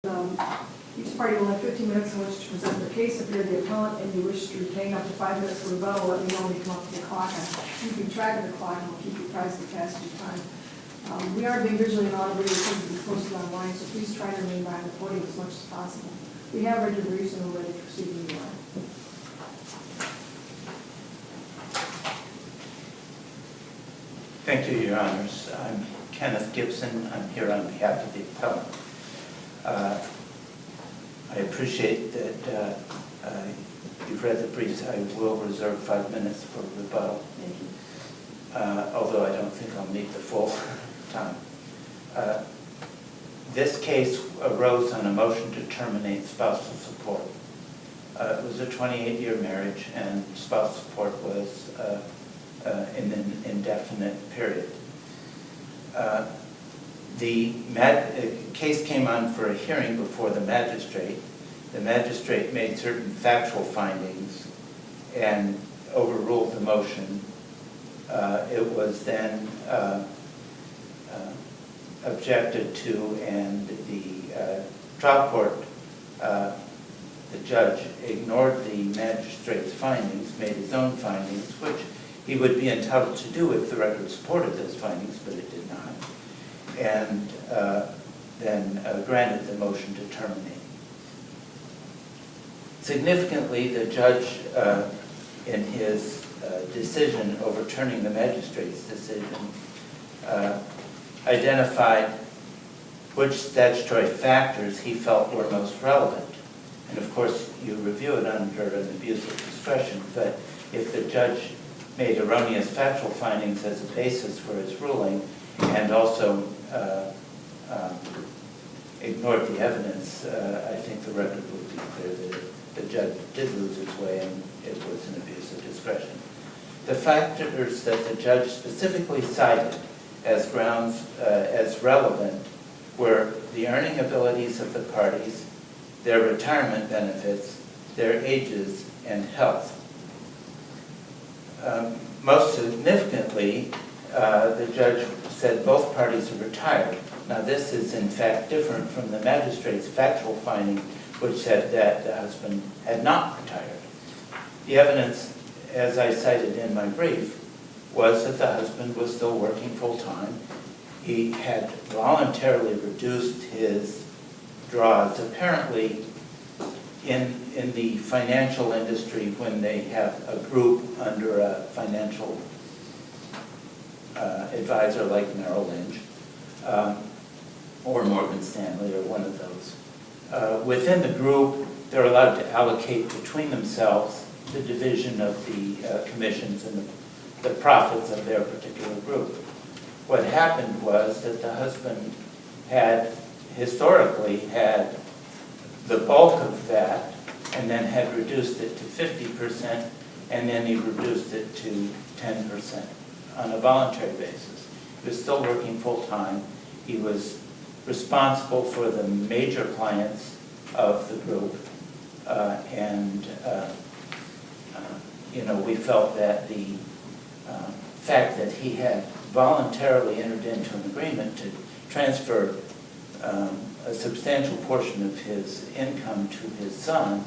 Each party will have 15 minutes in which to present their case. If you're the appellant and you wish to retain up to 5 minutes for rebuttal, let me know when you come up to the clock. I'm keeping track of the clock and we'll keep you apprised of the passage of time. We are being visually and audibly recorded and posted online, so please try to remain behind the podium as much as possible. We have read your briefs and we're ready to proceed when you are. Thank you, Your Honors. I'm Kenneth Gibson. I'm here on behalf of the appellant. I appreciate that you've read the briefs. I will reserve 5 minutes for rebuttal. Thank you. Although I don't think I'll need the full time. This case arose on a motion to terminate spousal support. It was a 28-year marriage, and spousal support was in an indefinite period. The case came on for a hearing before the magistrate. The magistrate made certain factual findings and overruled the motion. It was then objected to, and the trial court, the judge, ignored the magistrate's findings, made his own findings, which he would be entitled to do if the record supported those findings, but it did not, and then granted the motion to terminate. Significantly, the judge, in his decision overturning the magistrate's decision, identified which statutory factors he felt were most relevant. And of course, you review it under an abuse of discretion, but if the judge made erroneous factual findings as a basis for his ruling and also ignored the evidence, I think the record would be clear that the judge did lose his way and it was an abuse of discretion. The factors that the judge specifically cited as grounds as relevant were the earning abilities of the parties, their retirement benefits, their ages, and health. Most significantly, the judge said both parties are retired. Now this is in fact different from the magistrate's factual finding, which said that the husband had not retired. The evidence, as I cited in my brief, was that the husband was still working full-time. He had voluntarily reduced his draws. Apparently, in the financial industry, when they have a group under a financial advisor like Merrill Lynch or Morgan Stanley or one of those, within the group, they're allowed to allocate between themselves the division of the commissions and the profits of their particular group. What happened was that the husband had historically had the bulk of that and then had reduced it to 50%, and then he reduced it to 10% on a voluntary basis. He was still working full-time. He was responsible for the major clients of the group, we felt that the fact that he had voluntarily entered into an agreement to transfer a substantial portion of his income to his son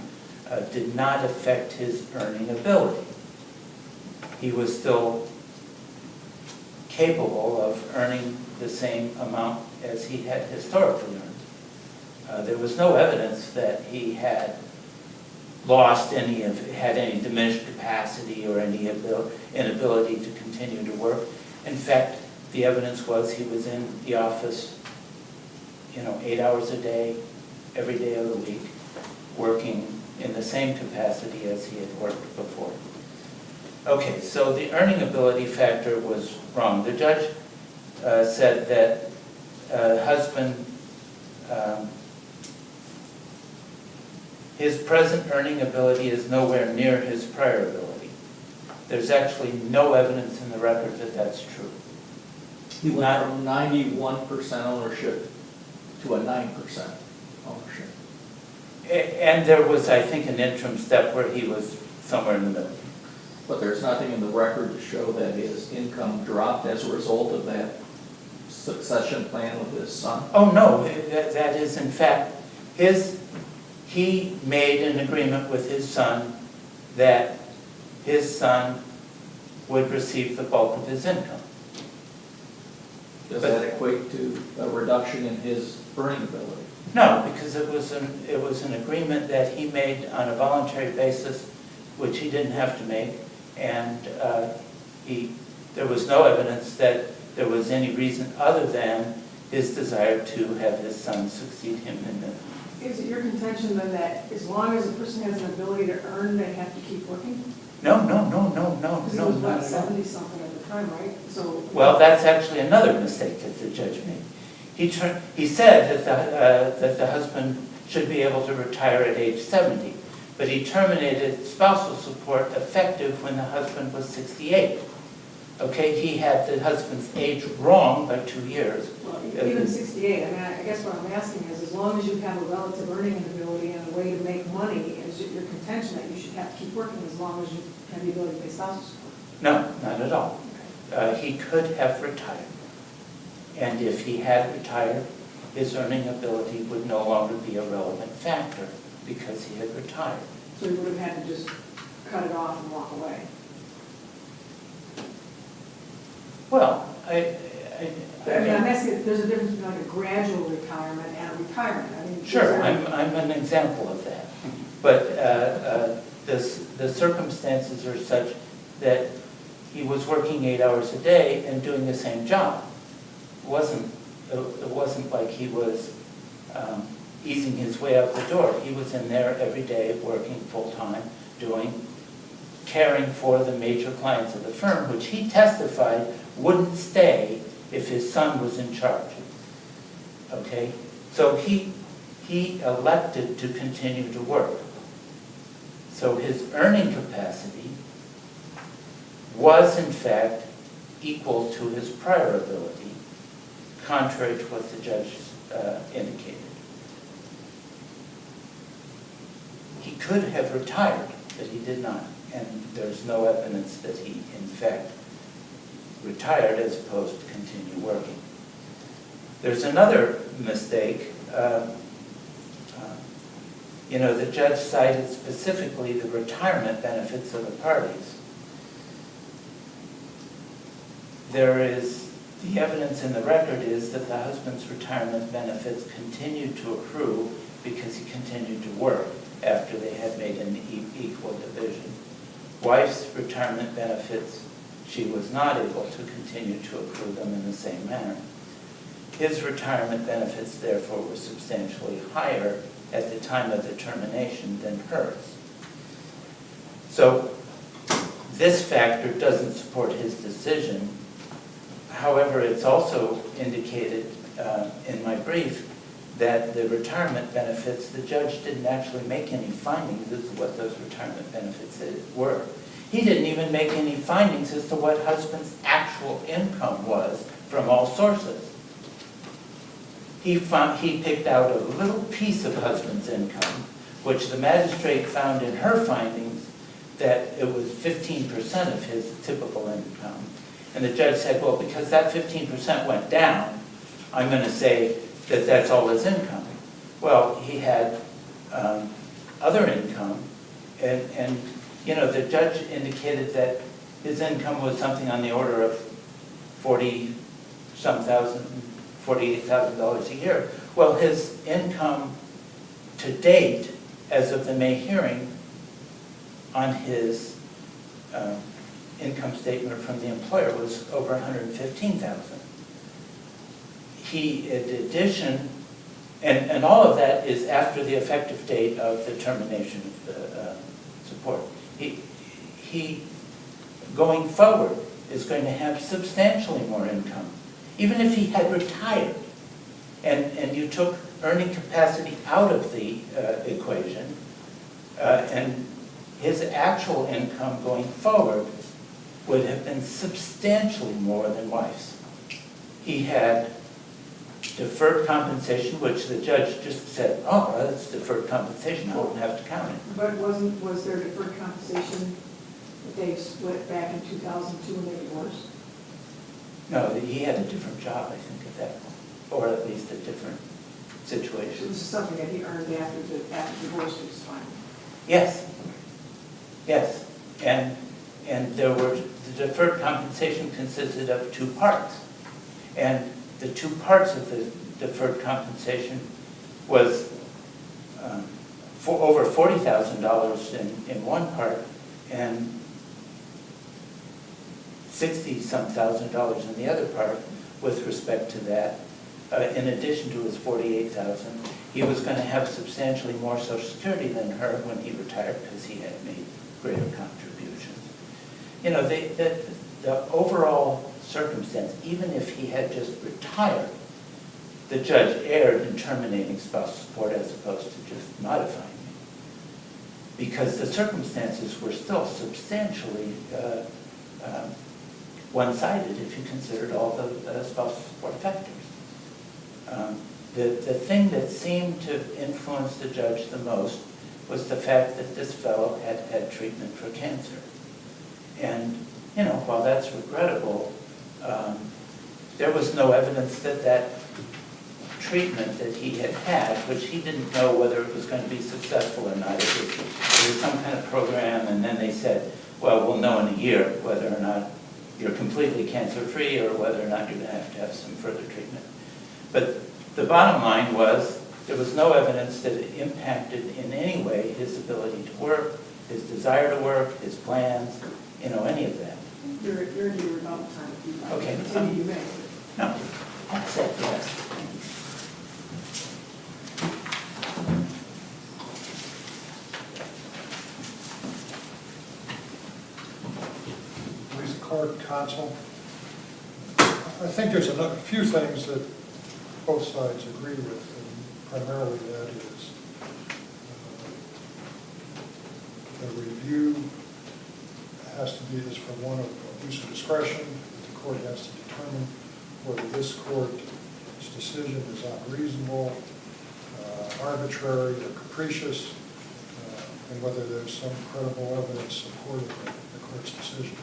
did not affect his earning ability. He was still capable of earning the same amount as he had historically earned. There was no evidence that he had lost had any diminished capacity or any inability to continue to work. In fact, the evidence was he was in the office 8 hours a day, every day of the week, working in the same capacity as he had worked before. Okay, so the earning ability factor was wrong. The judge said that husband, his present earning ability is nowhere near his prior ability. There's actually no evidence in the record that that's true. He went from 91% ownership to a 9% ownership. And there was, I think, an interim step where he was somewhere in the middle. But there's nothing in the record to show that his income dropped as a result of that succession plan with his son? Oh, no, that is, in fact, He made an agreement with his son that his son would receive the bulk of his income. Does that equate to a reduction in his earning ability? No, because it was an agreement that he made on a voluntary basis, which he didn't have to make, and there was no evidence that there was any reason other than his desire to have his son succeed him in the... Is it your contention then that as long as a person has an ability to earn, they have to keep working? No, Because he was not about at all. 70-something at the time, right? So. Well, that's actually another mistake that the judge made. He said that the husband should be able to retire at age 70, but he terminated spousal support effective when the husband was 68. Okay, he had the husband's age wrong by 2 years. Well, even 68, I mean, I guess what I'm asking is, as long as you have a relative earning ability and a way to make money, is it your contention that you should have to keep working as long as you have the ability to pay spousal support? No, not at all. He could have retired. And if he had retired, his earning ability would no longer be a relevant factor because he had retired. So he would have had to just cut it off and walk away? Well, I mean, I'm asking if there's a difference between like a gradual retirement and a retirement. I mean, sure, I'm an example of that. But the circumstances are such that he was working 8 hours a day and doing the same job. It wasn't like he was easing his way out the door. He was in there every day working full-time, caring for the major clients of the firm, which he testified wouldn't stay if his son was in charge. Okay? So he elected to continue to work. So his earning capacity was in fact equal to his prior ability, contrary to what the judge indicated. He could have retired, but he did not. And there's no evidence that he, in fact, retired as opposed to continue working. There's another mistake. The judge cited specifically the retirement benefits of the parties. The evidence in the record is that the husband's retirement benefits continued to accrue because he continued to work after they had made an equal division. Wife's retirement benefits, she was not able to continue to accrue them in the same manner. His retirement benefits, therefore, were substantially higher at the time of the termination than hers. So this factor doesn't support his decision. However, it's also indicated in my brief that the retirement benefits, the judge didn't actually make any findings as to what those retirement benefits were. He didn't even make any findings as to what husband's actual income was from all sources. He picked out a little piece of husband's income, which the magistrate found in her findings that it was 15% of his typical income. And the judge said, well, because that 15% went down, I'm going to say that that's all his income. Well, he had other income, and the judge indicated that his income was something on the order of $48,000 a year. Well, his income to date, as of the May hearing, on his income statement from the employer was over $115,000. He, in addition, and all of that is after the effective date of the termination of the support. He, going forward, is going to have substantially more income. Even if he had retired and you took earning capacity out of the equation, and his actual income going forward would have been substantially more than wife's. He had deferred compensation, which the judge just said, oh, well, that's deferred compensation, I won't have to count it. But was there deferred compensation that they split back in 2002 when they divorced? No, he had a different job, I think, at that point, or at least a different situation. This is something that he earned after divorce was final. Yes, yes. And the deferred compensation consisted of two parts. And the two parts of the deferred compensation was for over $40,000 in one part and $60-some thousand in the other part with respect to that. In addition to his $48,000, he was going to have substantially more Social Security than her when he retired because he had made greater contributions. You know, the overall circumstance, even if he had just retired, the judge erred in terminating spousal support as opposed to just modifying it, because the circumstances were still substantially one-sided if you considered all the spousal support factors. The thing that seemed to influence the judge the most was the fact that this fellow had had treatment for cancer. And, you know, while that's regrettable, there was no evidence that that treatment that he had had, which he didn't know whether it was going to be successful or not. It was some kind of program, and then they said, well, we'll know in a year whether or not you're completely cancer-free or whether or not you're going to have some further treatment. But the bottom line was there was no evidence that it impacted in any way his ability to work, his desire to work, his plans, you know, any of that. You're in your rebuttal time. If you'd like to Okay. continue, you may. No, that's it, yes. Police court, counsel. I think there's a few things that both sides agree with, and primarily that is the review has to be this for one of abuse of discretion. The court has to determine whether this court's decision is unreasonable, arbitrary, or capricious, and whether there's some credible evidence supporting the court's decision.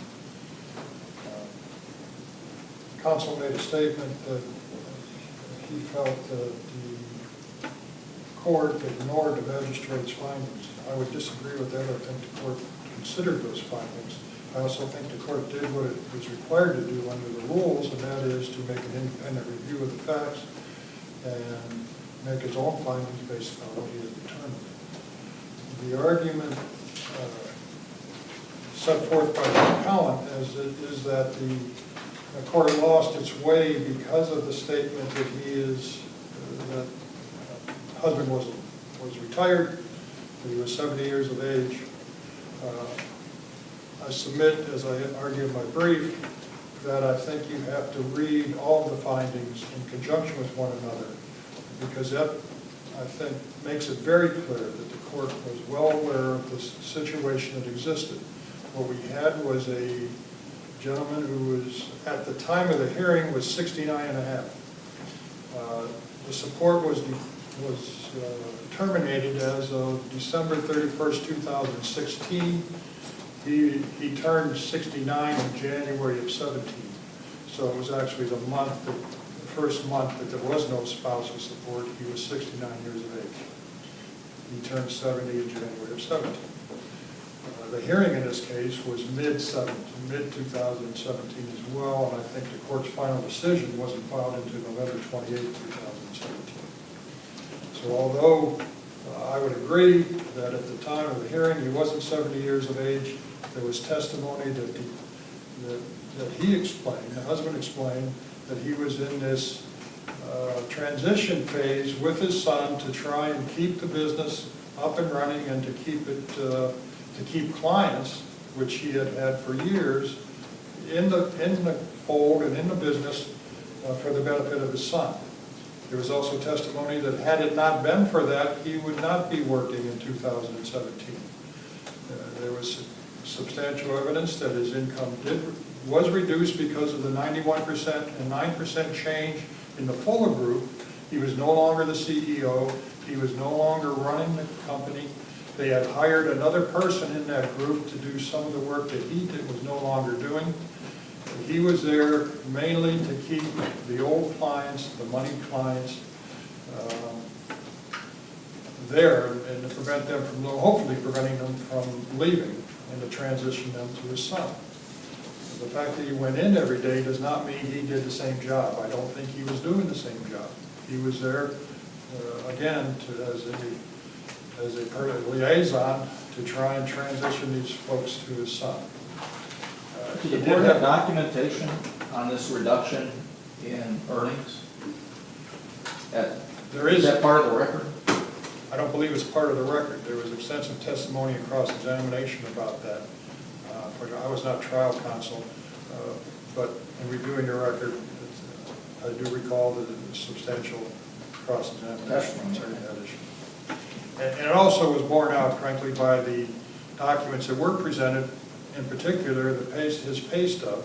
Counsel made a statement that he felt that the court ignored the magistrate's findings. I would disagree with that. I think the court considered those findings. I also think the court did what it was required to do under the rules, and that is to make an independent review of the facts and make its own findings based on what he had determined. The argument set forth by the appellant is that the court lost its way because of the statement that that husband was retired, that he was 70 years of age. I submit, as I argue in my brief, that I think you have to read all the findings in conjunction with one another, because that, I think, makes it very clear that the court was well aware of the situation that existed. What we had was a gentleman who was, at the time of the hearing, was 69 and a half. The support was terminated as of December 31st, 2016. He turned 69 in January of 17. So it was actually the first month that there was no spousal support. He was 69 years of age. He turned 70 in January of 17. The hearing in this case was mid-2017 as well, and I think the court's final decision wasn't filed until November 28, 2017. So although I would agree that at the time of the hearing he wasn't 70 years of age, there was testimony that he explained, the husband explained, that he was in this transition phase with his son to try and keep the business up and running and to keep clients, which he had had for years, in the fold and in the business for the benefit of his son. There was also testimony that had it not been for that, he would not be working in 2017. There was substantial evidence that his income was reduced because of the 91% and 9% change in the Fuller Group. He was no longer the CEO. He was no longer running the company. They had hired another person in that group to do some of the work that he was no longer doing. He was there mainly to keep the old clients, the money clients, there and to prevent them from, hopefully preventing them from leaving and to transition them to his son. The fact that he went in every day does not mean he did the same job. I don't think he was doing the same job. He was there, again, as a liaison to try and transition these folks to his son. Did the board have documentation on this reduction in earnings? There Is is. that part of the record? I don't believe it's part of the record. There was extensive testimony and cross-examination about that. I was not trial counsel, but in reviewing the record, I do recall that it was substantial cross-examination concerning that issue. And it also was borne out, frankly, by the documents that were presented, in particular, his pay stub.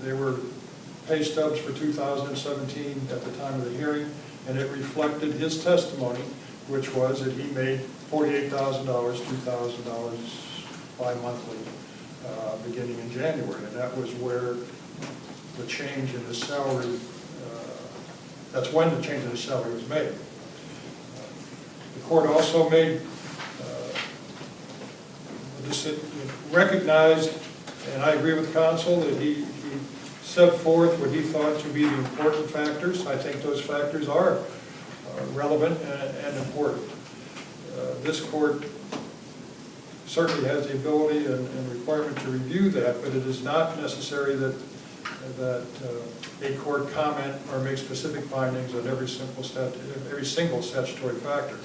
They were pay stubs for 2017 at the time of the hearing, and it reflected his testimony, which was that he made $48,000, $2,000 bi-monthly, beginning in January, and that was where the change in his salary, that's when the change in his salary was made. The court also recognized, and I agree with counsel, that he set forth what he thought to be the important factors. I think those factors are relevant and important. This court certainly has the ability and requirement to review that, but it is not necessary that a court comment or make specific findings on every single statutory factor.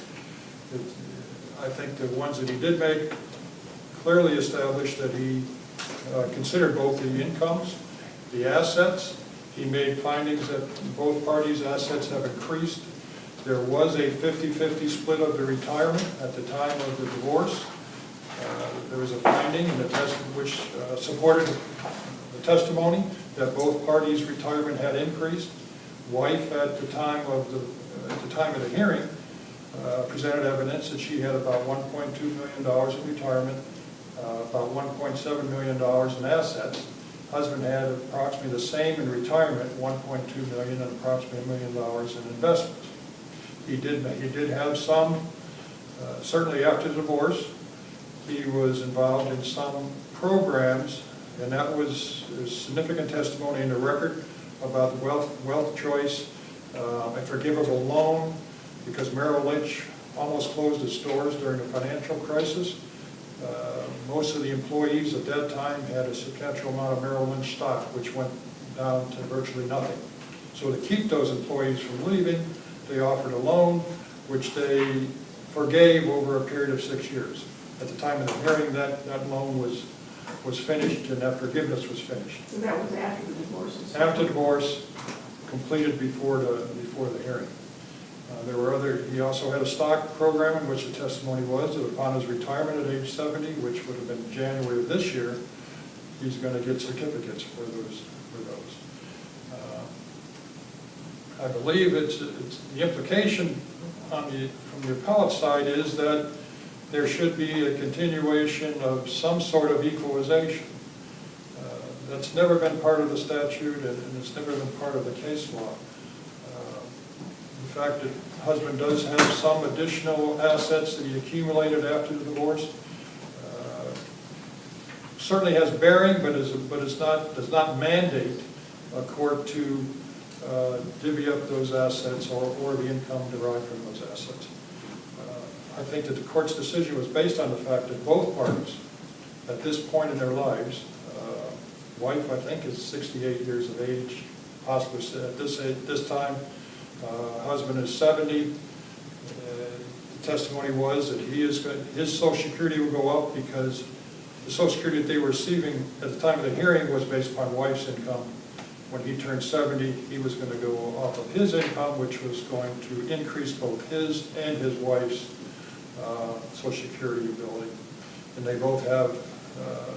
I think the ones that he did make clearly established that he considered both the incomes, the assets. He made findings that both parties' assets have increased. There was a 50-50 split of the retirement at the time of the divorce. There was a finding in the test which supported the testimony that both parties' retirement had increased. Wife, at the time of the hearing, presented evidence that she had about $1.2 million in retirement, about $1.7 million in assets. Husband had approximately the same in retirement, $1.2 million, and approximately $1 million in investments. He did have some, certainly after the divorce, he was involved in some programs, and that was significant testimony in the record about the wealth choice, a forgivable loan, because Merrill Lynch almost closed its doors during the financial crisis. Most of the employees at that time had a substantial amount of Merrill Lynch stock, which went down to virtually nothing. So to keep those employees from leaving, they offered a loan, which they forgave over a period of 6 years. At the time of the hearing, that loan was finished and that forgiveness was finished. So that was after the divorce? After divorce, completed before the hearing. He also had a stock program in which the testimony was that upon his retirement at age 70, which would have been January of this year, he's going to get certificates for those. I believe it's the implication from the appellate side is that there should be a continuation of some sort of equalization. That's never been part of the statute, and it's never been part of the case law. The fact that husband does have some additional assets that he accumulated after the divorce certainly has bearing, but does not mandate a court to divvy up those assets or the income derived from those assets. I think that the court's decision was based on the fact that both parties, at this point in their lives, wife I think is 68 years of age, possibly at this time. Husband is 70. The testimony was that his Social Security will go up because the Social Security that they were receiving at the time of the hearing was based upon wife's income. When he turned 70, he was going to go off of his income, which was going to increase both his and his wife's Social Security ability. And they both have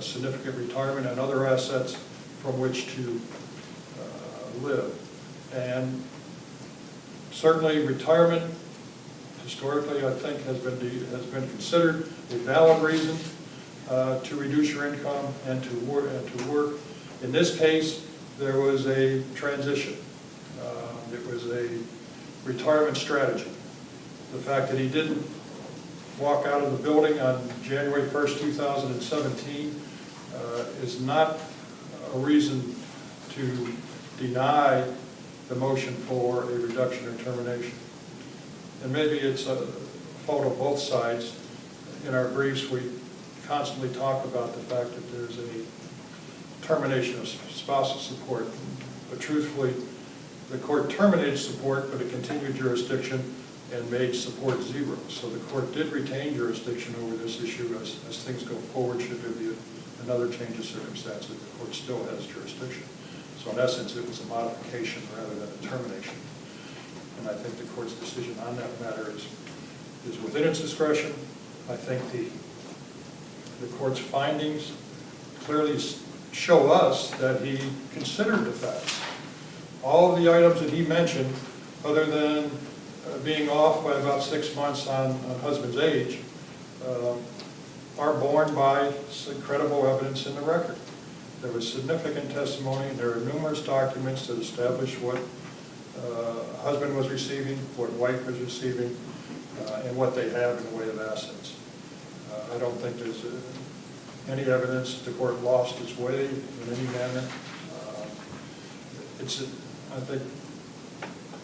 significant retirement and other assets from which to live. And certainly retirement, historically, I think, has been considered a valid reason to reduce your income and to work. In this case, there was a transition. It was a retirement strategy. The fact that he didn't walk out of the building on January 1st, 2017 is not a reason to deny the motion for a reduction or termination. And maybe it's a fault of both sides. In our briefs, we constantly talk about the fact that there's a termination of spousal support. But truthfully, the court terminated support, but it continued jurisdiction and made support zero. So the court did retain jurisdiction over this issue as things go forward. Should there be another change of circumstances, the court still has jurisdiction. So in essence, it was a modification rather than a termination. And I think the court's decision on that matter is within its discretion. I think the court's findings clearly show us that he considered the facts. All of the items that he mentioned, other than being off by about 6 months on husband's age, are borne by credible evidence in the record. There was significant testimony. There are numerous documents that establish what husband was receiving, what wife was receiving, and what they have in the way of assets. I don't think there's any evidence that the court lost its way in any manner. I think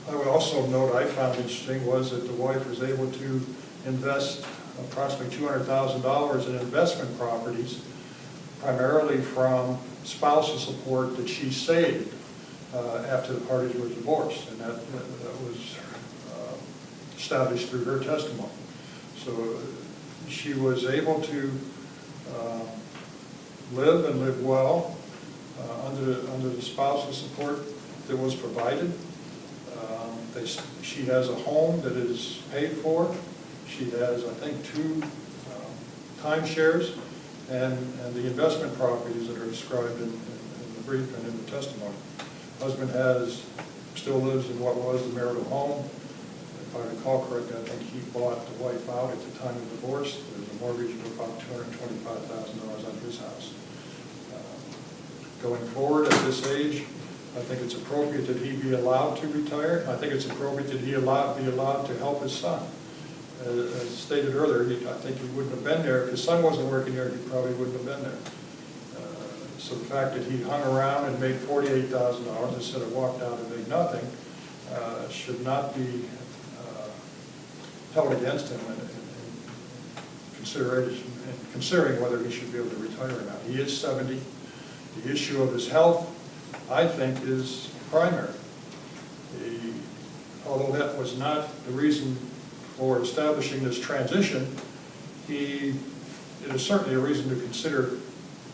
I would also note I found interesting was that the wife was able to invest approximately $200,000 in investment properties, primarily from spousal support that she saved after the parties were divorced, and that was established through her testimony. So she was able to live and live well under the spousal support that was provided. She has a home that is paid for. She has, I think, 2 timeshares and the investment properties that are described in the brief and in the testimony. Husband still lives in what was the marital home. If I recall correctly, I think he bought the wife out at the time of divorce. There's a mortgage of about $225,000 on his house. Going forward at this age, I think it's appropriate that he be allowed to retire. I think it's appropriate that he be allowed to help his son. As stated earlier, I think he wouldn't have been there. If his son wasn't working there, he probably wouldn't have been there. So the fact that he hung around and made $48,000 instead of walked out and made nothing should not be held against him in considering whether he should be able to retire or not. He is 70. The issue of his health, I think, is primary. Although that was not the reason for establishing this transition, it is certainly a reason to consider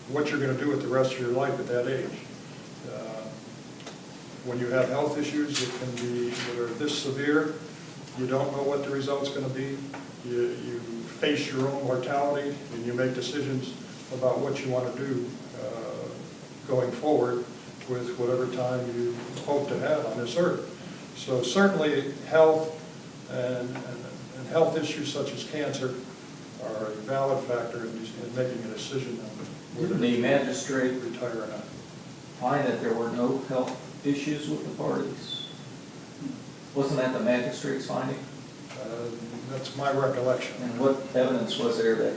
what you're going to do with the rest of your life at that age. When you have health issues that can be that are this severe, you don't know what the result's going to be. You face your own mortality and you make decisions about what you want to do going forward with whatever time you hope to have on this earth. So certainly health and health issues such as cancer are a valid factor in making a decision on whether the magistrate to retire or not. find that there were no health issues with the parties? Wasn't that the magistrate's finding? That's my recollection. And what evidence was there that,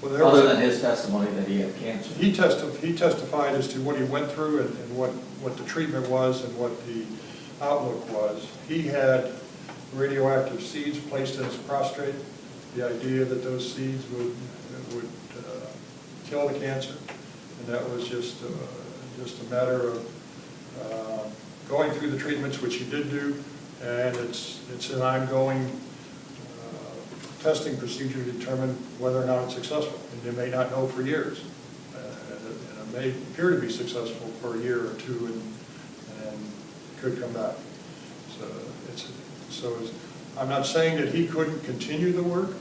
Well, other than his testimony that he had cancer? He testified as to what he went through and what the treatment was and what the outlook was. He had radioactive seeds placed in his prostate. The idea that those seeds would kill the cancer, and that was just a matter of going through the treatments, which he did do, and it's an ongoing testing procedure to determine whether or not it's successful. And they may not know for years, and it may appear to be successful for a year or two, and could come back. So I'm not saying that he couldn't continue the work,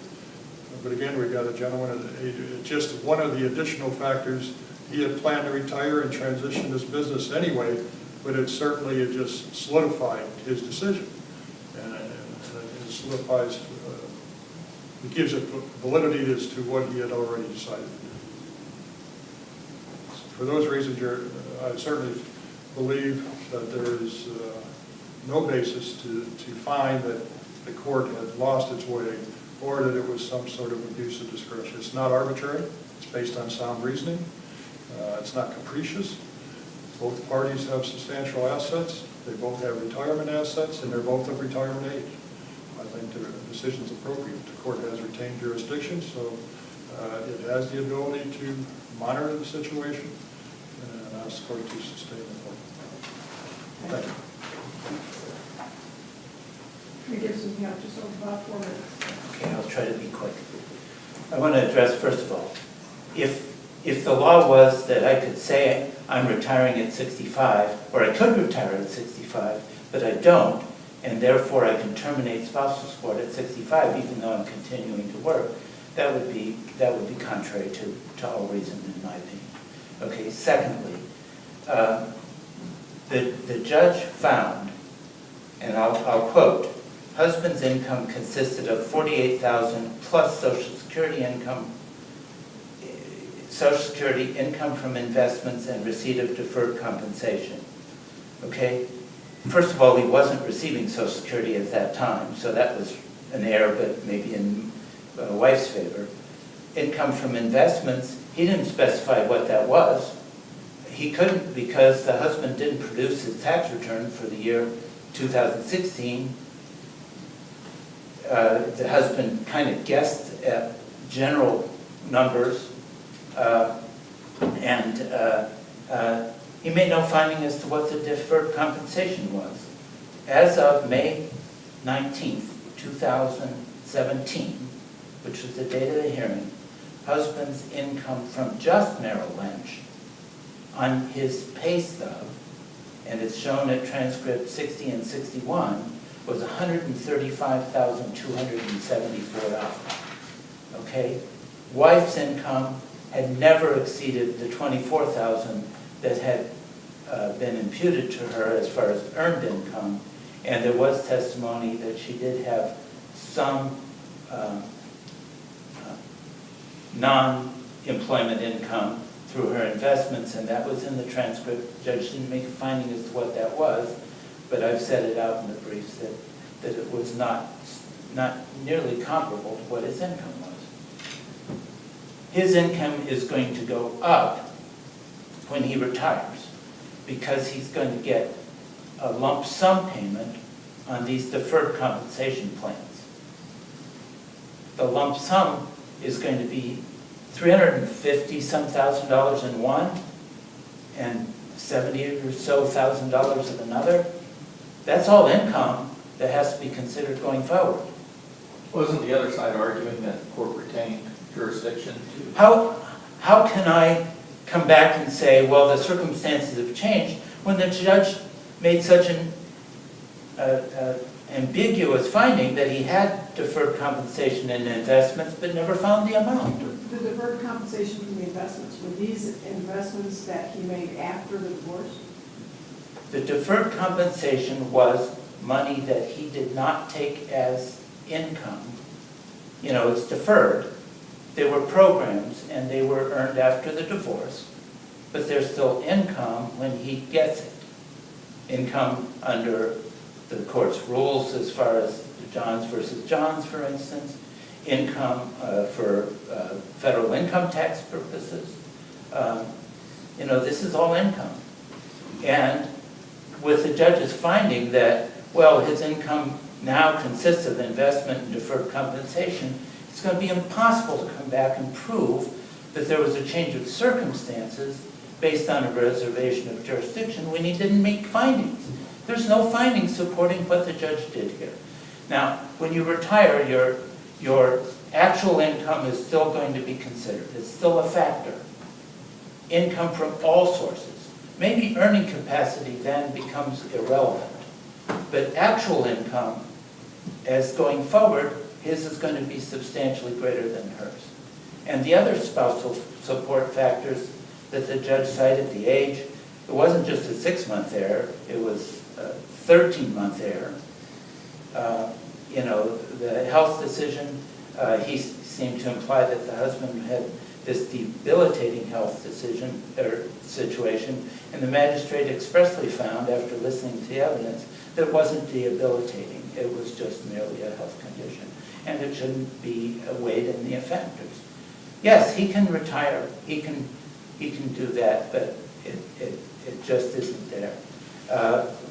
but again, we've got a gentleman, just one of the additional factors. He had planned to retire and transition his business anyway, but it certainly just solidified his decision, and it solidifies. It gives it validity as to what he had already decided to do. For those reasons, I certainly believe that there is no basis to find that the court had lost its way or that it was some sort of abuse of discretion. It's not arbitrary. It's based on sound reasoning. It's not capricious. Both parties have substantial assets. They both have retirement assets, and they're both of retirement age. I think the decision's appropriate. The court has retained jurisdiction, so it has the ability to monitor the situation and ask the court to sustain the court. Thank you. It gives me just over about 4 minutes. Okay, I'll try to be quick. I want to address, first of all, if the law was that I could say I'm retiring at 65, or I could retire at 65, but I don't, and therefore I can terminate spousal support at 65, even though I'm continuing to work, that would be contrary to all reason, in my opinion. Okay, secondly, the judge found, and I'll quote, husband's income consisted of $48,000 plus Social Security income from investments and receipt of deferred compensation. Okay? First of all, he wasn't receiving Social Security at that time, so that was an error, but maybe in wife's favor. Income from investments, he didn't specify what that was. He couldn't because the husband didn't produce his tax return for the year 2016. The husband kind of guessed at general numbers, and he made no finding as to what the deferred compensation was. As of May 19th, 2017, which was the date of the hearing, husband's income from just Merrill Lynch on his pay stub, and it's shown at transcript 60 and 61, was $135,274. Okay? Wife's income had never exceeded the $24,000 that had been imputed to her as far as earned income, and there was testimony that she did have some non-employment income through her investments, and that was in the transcript. The judge didn't make a finding as to what that was, but I've set it out in the briefs that it was not nearly comparable to what his income was. His income is going to go up when he retires because he's going to get a lump sum payment on these deferred compensation plans. The lump sum is going to be $350-some thousand in one and $70 or so thousand of another. That's all income that has to be considered going forward. Wasn't the other side arguing that the court retained jurisdiction to... How can I come back and say, well, the circumstances have changed, when the judge made such an ambiguous finding that he had deferred compensation in investments but never found the amount? The deferred compensation from the investments, were these investments that he made after the divorce? The deferred compensation was money that he did not take as income. You know, it's deferred. They were programs and they were earned after the divorce, but they're still income when he gets it. Income under the court's rules as far as Johns versus Johns, for instance, income for federal income tax purposes. You know, this is all income. And with the judge's finding that, well, his income now consists of investment and deferred compensation, it's going to be impossible to come back and prove that there was a change of circumstances based on a reservation of jurisdiction when he didn't make findings. There's no findings supporting what the judge did here. Now, when you retire, your actual income is still going to be considered. It's still a factor. Income from all sources. Maybe earning capacity then becomes irrelevant. But actual income, as going forward, his is going to be substantially greater than hers. And the other spousal support factors that the judge cited, the age, it wasn't just a 6-month error, it was a 13-month error. You know, the health decision, he seemed to imply that the husband had this debilitating health situation, and the magistrate expressly found, after listening to the evidence, that wasn't debilitating. It was just merely a health condition, and it shouldn't be weighed in the offenders. Yes, he can retire, he can do that, but it just isn't there.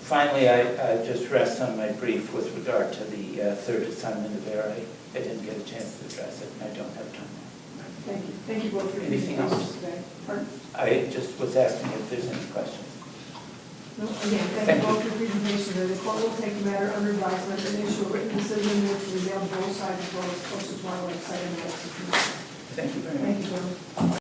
Finally, I just rest on my brief with regard to the third assignment of error. I didn't get a chance to address it, and I don't have time. Thank you. Thank you both for your Anything presentations else? today. Pardon? I just was asking if there's any questions. No, again, thank Thank you you. both for your presentation. The court will take the matter under advisement and issue a written decision which will be available both sides as well as posted to our website and the execution. Thank you very much. Thank you, gentlemen.